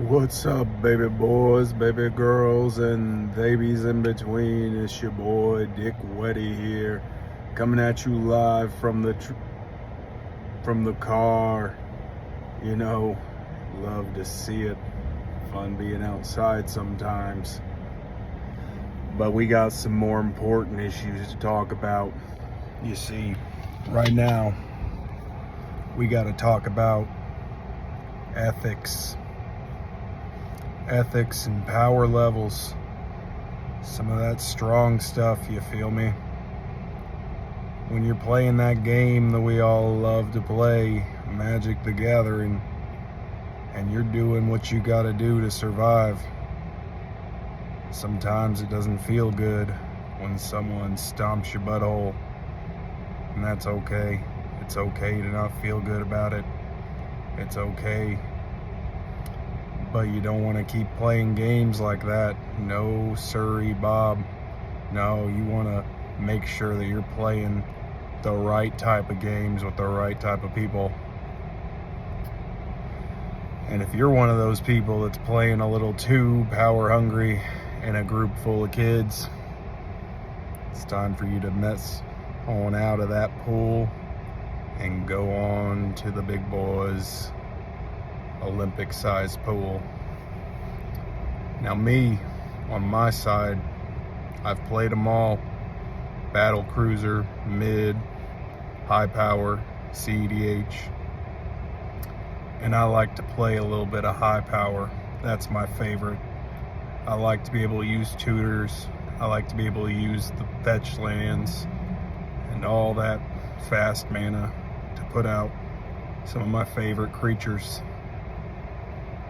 What's up, baby boys, baby girls, and babies in between? It's your boy Dick Weddy here, coming at you live from the car. You know, love to see it. Fun being outside sometimes. But we got some more important issues to talk about. You see, right now, we got to talk about ethics and power levels. Some of that strong stuff, you feel me? When you're playing that game that we all love to play, Magic the Gathering, and you're doing what you gotta do to survive, sometimes it doesn't feel good when someone stomps your butthole, and that's okay. It's okay to not feel good about it. It's okay. But you don't want to keep playing games like that. No sirree, Bob. No, you want to make sure that you're playing the right type of games with the right type of people. And if you're one of those people that's playing a little too power hungry in a group full of kids, it's time for you to mess on out of that pool and go on to the big boys Olympic-sized pool. Now me, on my side, I've played them all. Battle Cruiser, Mid, High Power, CEDH. And I like to play a little bit of High Power. That's my favorite. I like to be able to use tutors. I like to be able to use the fetch lands and all that fast mana to put out some of my favorite creatures.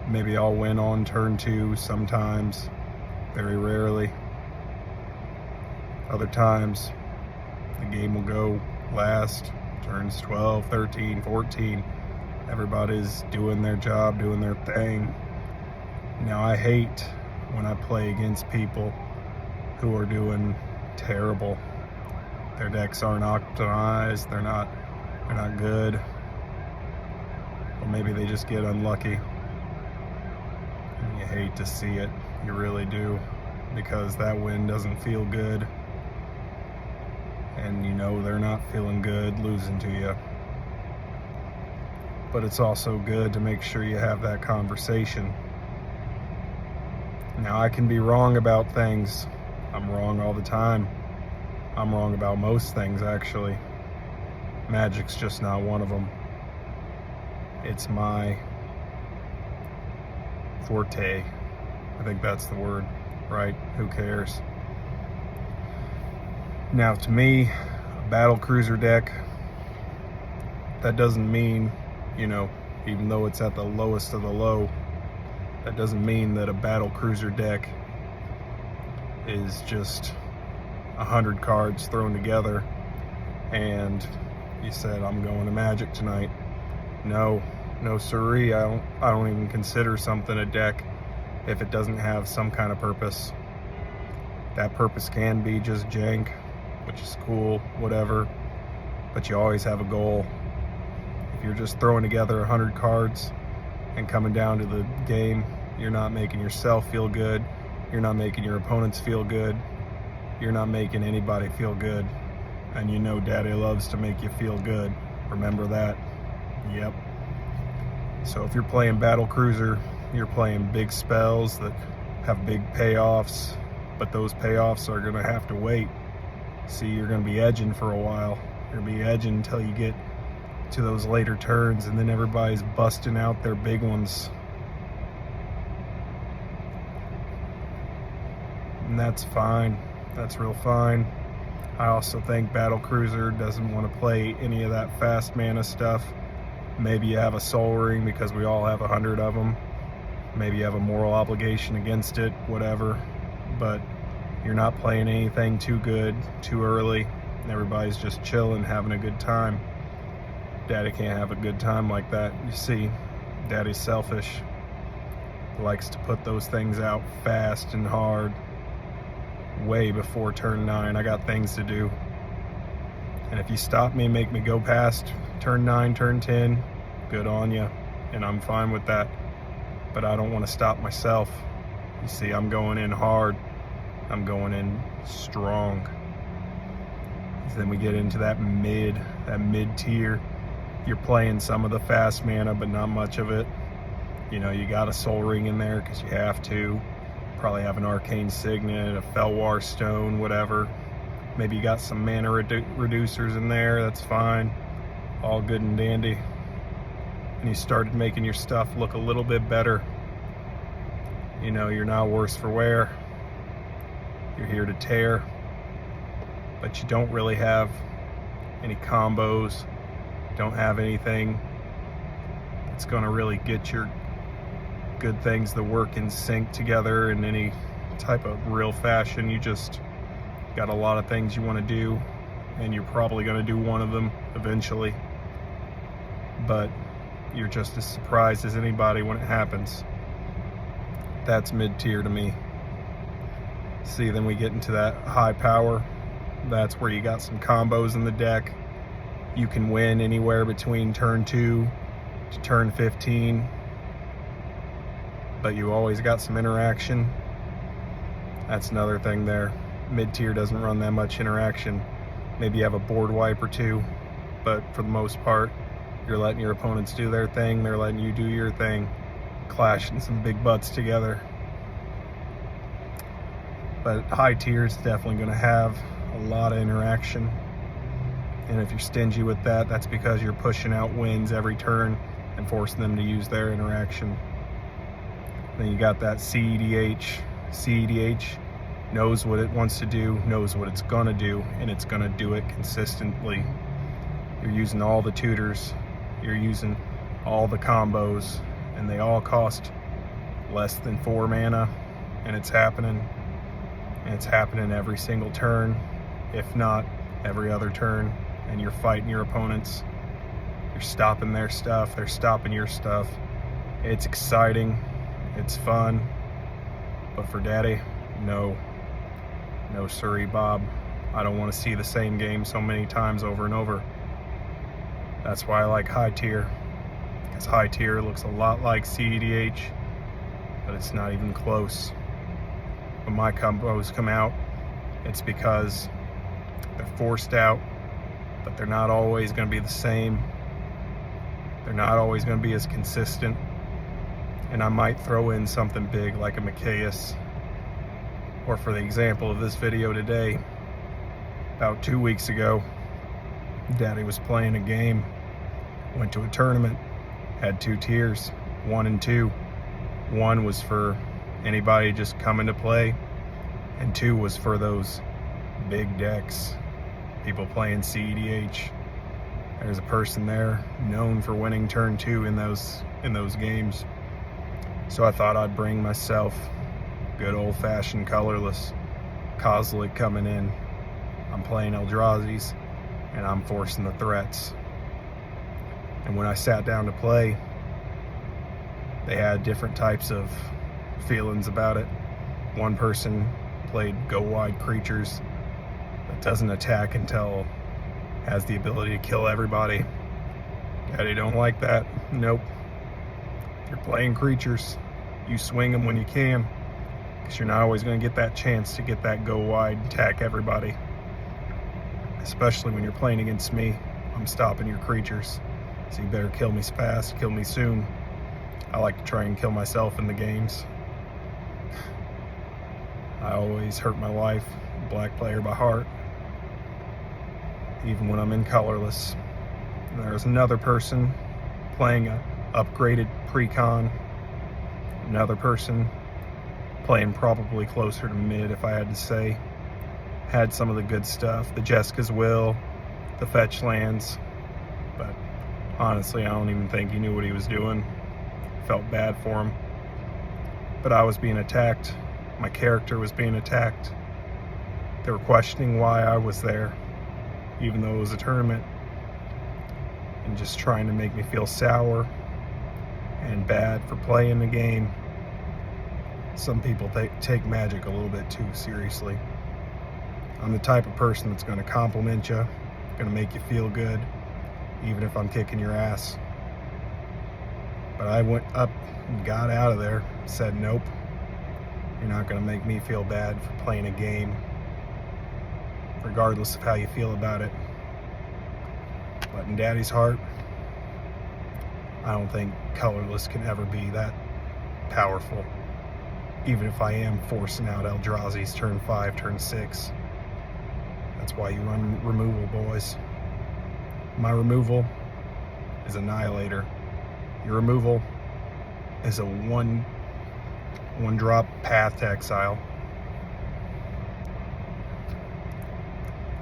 Maybe I'll win on turn 2 sometimes, very rarely. Other times, the game will go last, turns 12, 13, 14. Everybody's doing their job, doing their thing. Now, I hate when I play against people who are doing terrible. Their decks aren't optimized, they're not good. Or maybe they just get unlucky. You hate to see it, you really do, because that win doesn't feel good, and you know they're not feeling good losing to you. But it's also good to make sure you have that conversation. Now, I can be wrong about things. I'm wrong all the time. I'm wrong about most things, actually. Magic's just not one of them. It's my forte. I think that's the word, right? Who cares? Now, to me, a Battle Cruiser deck, that doesn't mean, even though it's at the lowest of the low, that doesn't mean that a Battle Cruiser deck is just 100 cards thrown together and you said, I'm going to Magic tonight. No sirree. I don't even consider something a deck if it doesn't have some kind of purpose. That purpose can be just jank, which is cool, whatever, but you always have a goal. If you're just throwing together 100 cards and coming down to the game, you're not making yourself feel good, you're not making your opponents feel good, you're not making anybody feel good. And you know Daddy loves to make you feel good. Remember that. Yep. So if you're playing Battle Cruiser, you're playing big spells that have big payoffs, but those payoffs are gonna have to wait. See, you're gonna be edging for a while. You're gonna be edging until you get to those later turns, and then everybody's busting out their big ones. And that's fine. That's real fine. I also think Battle Cruiser doesn't want to play any of that fast mana stuff. Maybe you have a Soul Ring because we all have 100 of them. Maybe you have a moral obligation against it, whatever. But you're not playing anything too good, too early. Everybody's just chilling, having a good time. Daddy can't have a good time like that. You see, Daddy's selfish. Likes to put those things out fast and hard. Way before turn 9. I got things to do. And if you stop me, make me go past turn 9, turn 10, good on you. And I'm fine with that. but I don't want to stop myself. You see, I'm going in hard. I'm going in strong. Then we get into that mid tier. You're playing some of the fast mana, but not much of it. You know, you got a Soul Ring in there because you have to. Probably have an Arcane Signet, a Felwar Stone, whatever. Maybe you got some mana reducers in there, that's fine. All good and dandy. And you started making your stuff look a little bit better. You know, you're not worse for wear. You're here to tear. But you don't really have any combos. Don't have anything that's gonna really get your good things to work in sync together in any type of real fashion. You just got a lot of things you want to do, and you're probably going to do one of them eventually, but you're just as surprised as anybody when it happens. That's mid-tier to me. See, then we get into that high power. That's where you got some combos in the deck. You can win anywhere between turn 2 to turn 15, but you always got some interaction. That's another thing there. Mid-tier doesn't run that much interaction. Maybe you have a board wipe or two, but for the most part, you're letting your opponents do their thing, they're letting you do your thing, clashing some big butts together. But high tier is definitely going to have a lot of interaction, and if you're stingy with that, that's because you're pushing out wins every turn and forcing them to use their interaction. Then you got that CEDH. CEDH knows what it wants to do, knows what it's gonna do, and it's gonna do it consistently. You're using all the tutors, you're using all the combos, and they all cost less than 4 mana, and it's happening. And it's happening every single turn, if not every other turn, and you're fighting your opponents. You're stopping their stuff, they're stopping your stuff. It's exciting. It's fun, but for daddy, no siree, Bob. I don't want to see the same game so many times over and over. That's why I like high tier, because high tier looks a lot like CEDH, but it's not even close. When my combos come out, it's because they're forced out, but they're not always going to be the same. They're not always going to be as consistent. And I might throw in something big like a Micaeus, or for the example of this video today, about 2 weeks ago, Daddy was playing a game, went to a tournament, had 2 tiers, 1 and 2. 1 was for anybody just coming to play, and 2 was for those big decks, people playing CEDH. There's a person there known for winning turn 2 in those games. So I thought I'd bring myself good old-fashioned colorless Kozilek coming in. I'm playing Eldrazi's, and I'm forcing the threats. And when I sat down to play, they had different types of feelings about it. One person played go-wide creatures that doesn't attack until has the ability to kill everybody. Daddy don't like that. Nope. You're playing creatures, you swing them when you can, because you're not always going to get that chance to get that go wide, attack everybody. Especially when you're playing against me. I'm stopping your creatures, so you better kill me fast, kill me soon. I like to try and kill myself in the games. I always hurt my life, black player by heart, even when I'm in colorless. And there's another person playing a upgraded pre-con, another person playing probably closer to mid, if I had to say. Had some of the good stuff, the Jessica's Will, the fetch lands, but honestly I don't even think he knew what he was doing. Felt bad for him. But I was being attacked, my character was being attacked. They were questioning why I was there, even though it was a tournament, and just trying to make me feel sour and bad for playing the game. Some people take Magic a little bit too seriously. I'm the type of person that's going to compliment you, going to make you feel good, even if I'm kicking your ass. But I went up got out of there, said, nope, you're not going to make me feel bad for playing a game, regardless of how you feel about it. But in Daddy's heart, I don't think colorless can ever be that powerful. Even if I am forcing out Eldrazi's turn 5, turn 6. That's why you run removal, boys. My removal is Annihilator. Your removal is a one drop Path to Exile.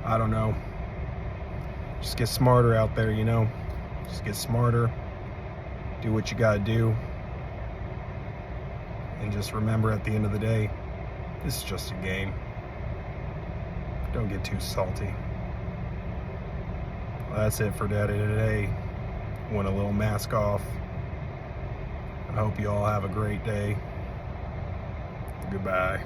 I don't know. Just get smarter out there, you know. Just get smarter. Do what you gotta do. And just remember, at the end of the day, this is just a game. Don't get too salty. Well, that's it for Daddy today. Went a little mask off. I hope you all have a great day. Goodbye.